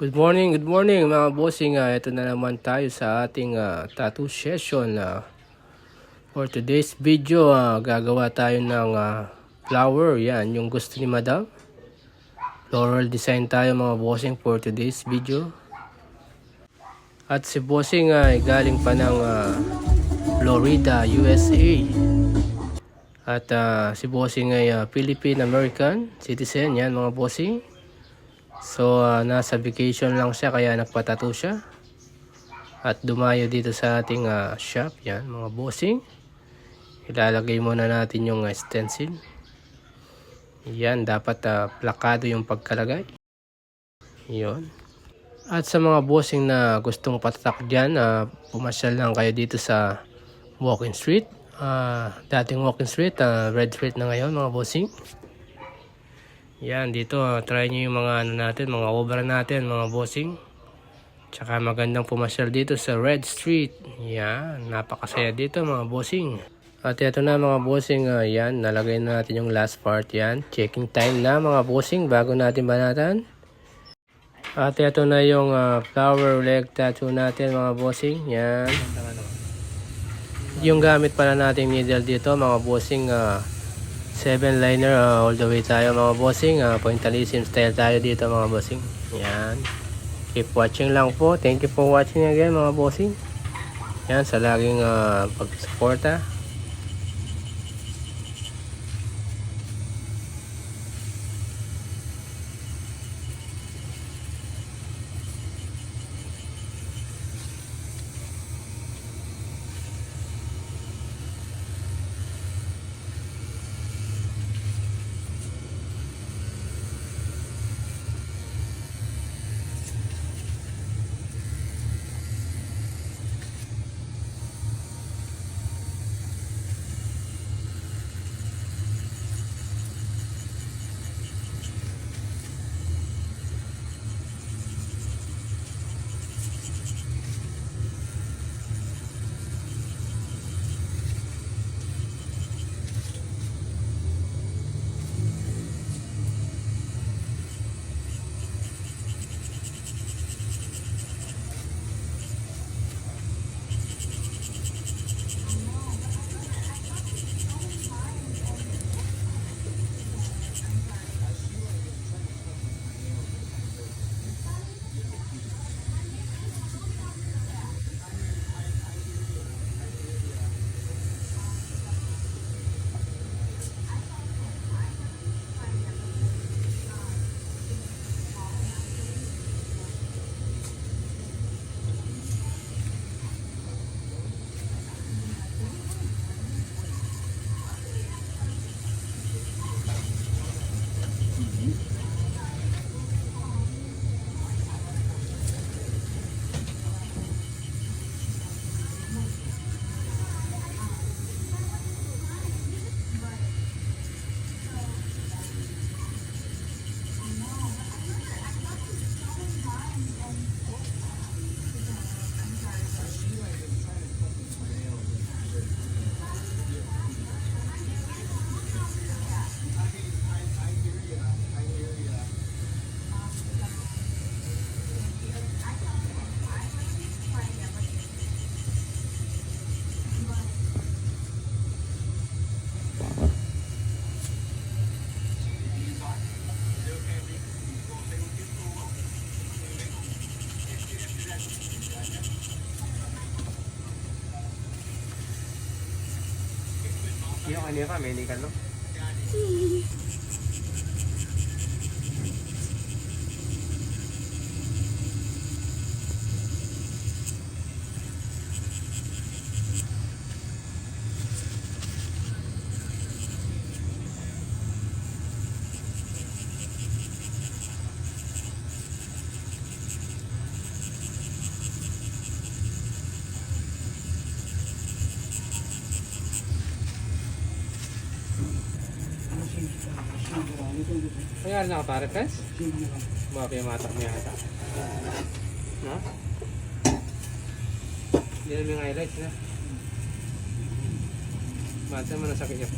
Good morning mga bossing. Ito na naman tayo sa ating tattoo session. For today's video, gagawa tayo ng flower. Yan, yung gusto ni Madam. Floral design tayo mga bossing for today's video. At si bossing ay galing pa ng Florida, USA. At si bossing ay Philippine-American citizen. Yan mga bossing. So nasa vacation lang siya kaya nagpatato siya. At dumayo dito sa ating shop. Yan mga bossing. Ilalagay muna natin yung stencil. Yan, dapat plakado yung pagkalagay. Yun. At sa mga bossing na gustong patatak dyan, pumasyal lang kayo dito sa Walking Street. Dating Walking Street, Red Street na ngayon mga bossing. Yan, dito try nyo yung mga natin, mga obra natin mga bossing. Tsaka magandang pumasyal dito sa Red Street. Yan, napakasaya dito mga bossing. At ito na mga bossing, yan, nalagay na natin yung last part yan. Checking time na mga bossing bago natin banatan. At ito na yung flower leg tattoo natin mga bossing. Yan. Yung gamit pala nating needle dito mga bossing, 7 liner all the way tayo mga bossing. Pointillism style tayo dito mga bossing. Yan. Keep watching lang po. Thank you for watching again mga bossing. Yan, sa laging pagsuporta. Yung kanina ka, may inikan, no? Nangyari na ka pare, Pes? Bakit yung matak mo yata? No? Hindi naman yung highlights na. Mata mo nasakit yun.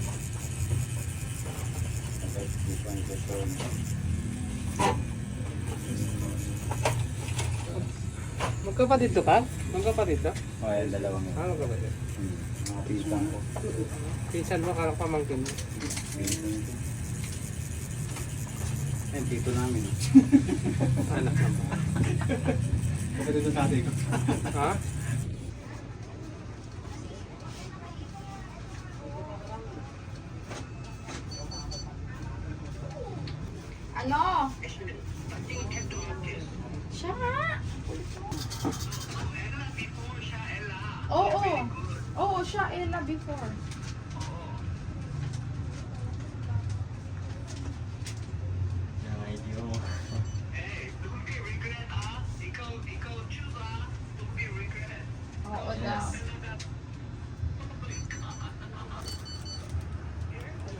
Magkapatid to ka? Magkapatid to? O, yan, dalawang yan. Magkapatid. Mga pinsan ko. Pinsan mo, karang pamangkin mo. Yan, tito namin. Anak naman. Kapatid ng tatay ko. Ha? Ano? Siya nga. Oo. Oo, siya Ella before. Yung idea mo. Oo daw.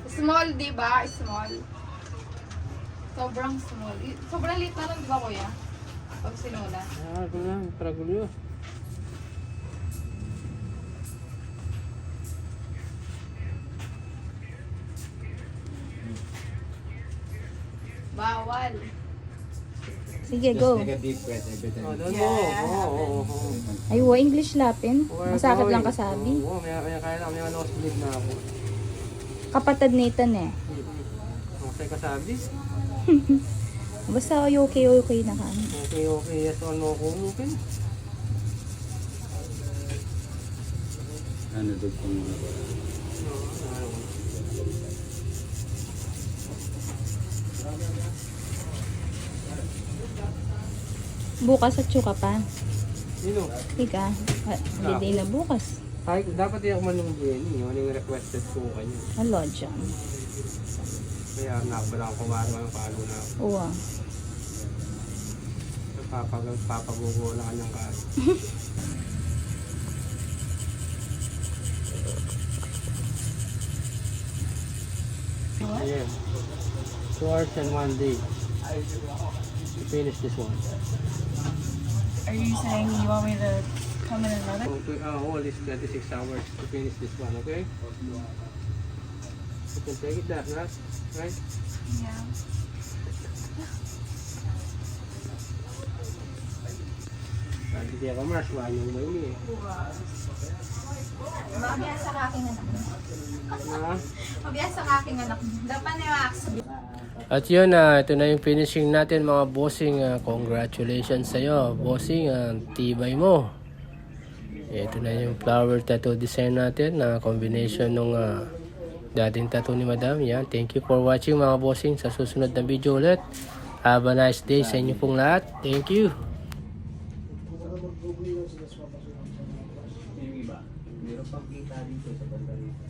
Small, di ba? Small. Sobrang small. Sobrang liit na lang, di ba, kuya? Pag sinulat. Ah, ito na. Tragulyo. Bawal. Sige, Just go. take a deep breath every time. Oh, doon mo. Oo. Ay, English lapin. Masakit lang kasabi. Oo, may kaya lang. May nosebleed na ako. Kapatid Nathan eh. Okay kasabi? Basta okay na ka. Okay, okay. Yes or no kung okay. Ano doon kung Bukas at tsuka pa. Sino? Ika, holiday na bukas. Ay, dapat yung manong Jenny. Yung yung requested ko kanya. Ano dyan? Kaya nakabala ko kumaro ng palo na ako. Uwa. Papagugo na kanyang kaso. Yeah. 2 hours and 1 day to finish this one. Are you saying you want me to come in another? Okay, all is 26 hours to finish this one, okay? You can take it that, right? Yeah. Sabi kaya ka Mars, wala niyong may ni. Mabiyasa ka aking anak. Na? Mabiyasa ka aking anak. Dapat na Max. At yun, ito na yung finishing natin mga bossing. Congratulations sa'yo, bossing. Tibay mo. Ito na yung flower tattoo design natin na combination ng dating tattoo ni Madam. Yan. Thank you for watching mga bossing. Sa susunod na video ulit. Have a nice day sa inyo pong lahat. Thank you. yung iba? Meron pang kita dito sa banda rito.